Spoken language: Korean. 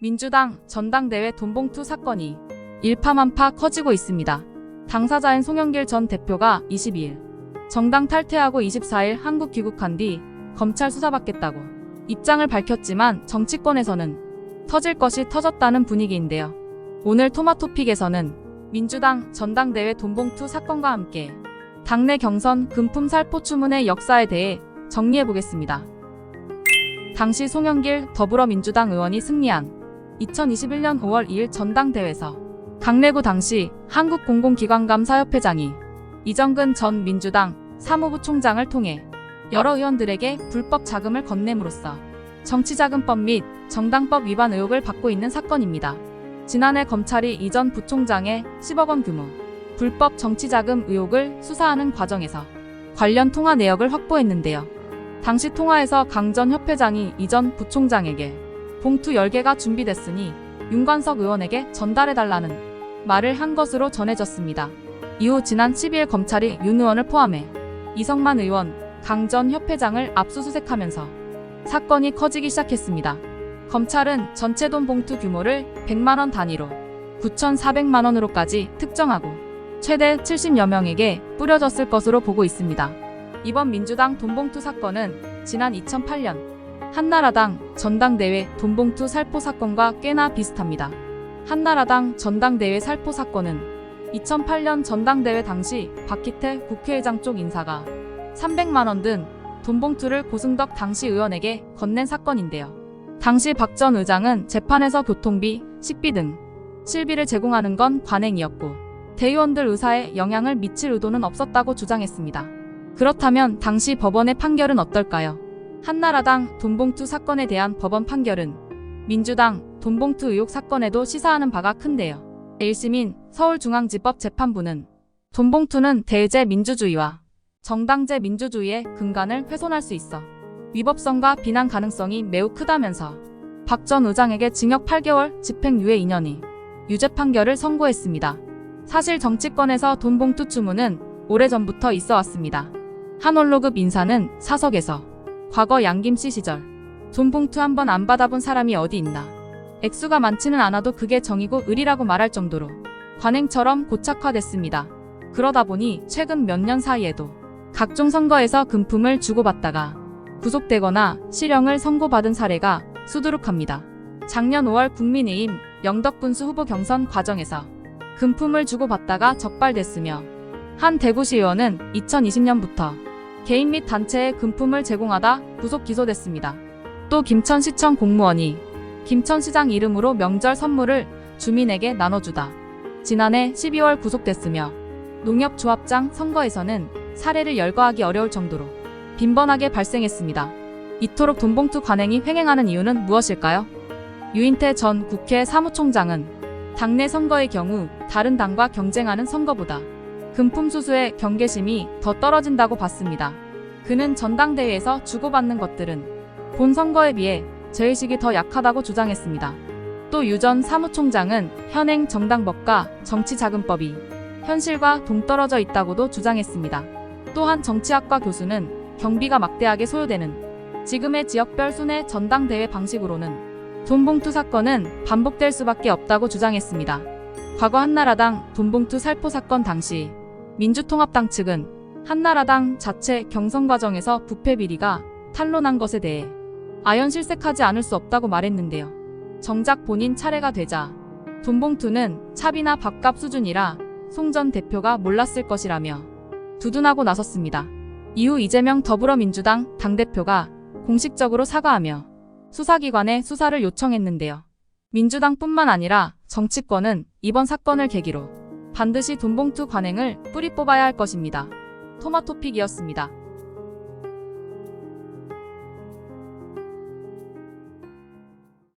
민주당 전당대회 돈봉투 사건이 일파만파 커지고 있습니다. 당사자인 송영길 전 대표가 22일 정당 탈퇴하고 24일 한국 귀국한 뒤 검찰 수사받겠다고 입장을 밝혔지만 정치권에서는 터질 것이 터졌다는 분위기인데요. 오늘 토마토픽에서는 민주당 전당대회 돈봉투 사건과 함께 당내 경선 금품 살포 추문의 역사에 대해 정리해보겠습니다. 당시 송영길 더불어민주당 의원이 승리한 2021년 5월 2일 전당대회에서 강래구 당시 한국공공기관감사협회장이 이정근 전 민주당 사무부 총장을 통해 여러 의원들에게 불법 자금을 건냄으로써 정치자금법 및 정당법 위반 의혹을 받고 있는 사건입니다. 지난해 검찰이 이 전 부총장의 10억 원 규모 불법 정치자금 의혹을 수사하는 과정에서 관련 통화 내역을 확보했는데요. 당시 통화에서 강 전 협회장이 이 전 부총장에게 봉투 10개가 준비됐으니 윤관석 의원에게 전달해달라는 말을 한 것으로 전해졌습니다. 이후 지난 12일 검찰이 윤 의원을 포함해 이성만 의원, 강 전 협회장을 압수수색하면서 사건이 커지기 시작했습니다. 검찰은 전체 돈 봉투 규모를 100만원 단위로 9,400만원으로까지 특정하고 최대 70여 명에게 뿌려졌을 것으로 보고 있습니다. 이번 민주당 돈봉투 사건은 지난 2008년 한나라당 전당대회 돈봉투 살포 사건과 꽤나 비슷합니다. 한나라당 전당대회 살포 사건은 2008년 전당대회 당시 박희태 국회의장 쪽 인사가 300만원 등 돈봉투를 고승덕 당시 의원에게 건넨 사건인데요. 당시 박 전 의장은 재판에서 교통비, 식비 등 실비를 제공하는 건 관행이었고 대의원들 의사에 영향을 미칠 의도는 없었다고 주장했습니다. 그렇다면 당시 법원의 판결은 어떨까요? 한나라당 돈봉투 사건에 대한 법원 판결은 민주당 돈봉투 의혹 사건에도 시사하는 바가 큰데요. 1심인 서울중앙지법 재판부는 돈봉투는 대의제 민주주의와 정당제 민주주의의 근간을 훼손할 수 있어 위법성과 비난 가능성이 매우 크다면서 박 전 의장에게 징역 8개월, 집행유예 2년이 유죄 판결을 선고했습니다. 사실 정치권에서 돈봉투 추문은 오래전부터 있어 왔습니다. 한 원로급 인사는 사석에서 과거 양김씨 시절 돈봉투 한 번 안 받아본 사람이 어디 있나, 액수가 많지는 않아도 그게 정이고 의리라고 말할 정도로 관행처럼 고착화됐습니다. 그러다 보니 최근 몇 년 사이에도 각종 선거에서 금품을 주고받다가 구속되거나 실형을 선고받은 사례가 수두룩합니다. 작년 5월 국민의힘 영덕군수 후보 경선 과정에서 금품을 주고받다가 적발됐으며 한 대구시 의원은 2020년부터 개인 및 단체에 금품을 제공하다 구속 기소됐습니다. 또 김천시청 공무원이 김천시장 이름으로 명절 선물을 주민에게 나눠주다 지난해 12월 구속됐으며 농협조합장 선거에서는 사례를 열거하기 어려울 정도로 빈번하게 발생했습니다. 이토록 돈봉투 관행이 횡행하는 이유는 무엇일까요? 유인태 전 국회 사무총장은 당내 선거의 경우 다른 당과 경쟁하는 선거보다 금품 수수의 경계심이 더 떨어진다고 봤습니다. 그는 전당대회에서 주고받는 것들은 본 선거에 비해 죄의식이 더 약하다고 주장했습니다. 또 유 전 사무총장은 현행 정당법과 정치자금법이 현실과 동떨어져 있다고도 주장했습니다. 또한 정치학과 교수는 경비가 막대하게 소요되는 지금의 지역별 순회 전당대회 방식으로는 돈봉투 사건은 반복될 수밖에 없다고 주장했습니다. 과거 한나라당 돈봉투 살포 사건 당시 민주통합당 측은 한나라당 자체 경선 과정에서 부패 비리가 탄로난 것에 대해 아연실색하지 않을 수 없다고 말했는데요. 정작 본인 차례가 되자 돈봉투는 차비나 밥값 수준이라 송 전 대표가 몰랐을 것이라며 두둔하고 나섰습니다. 이후 이재명 더불어민주당 당대표가 공식적으로 사과하며 수사기관에 수사를 요청했는데요. 민주당뿐만 아니라 정치권은 이번 사건을 계기로 반드시 돈봉투 관행을 뿌리 뽑아야 할 것입니다. 토마토픽이었습니다.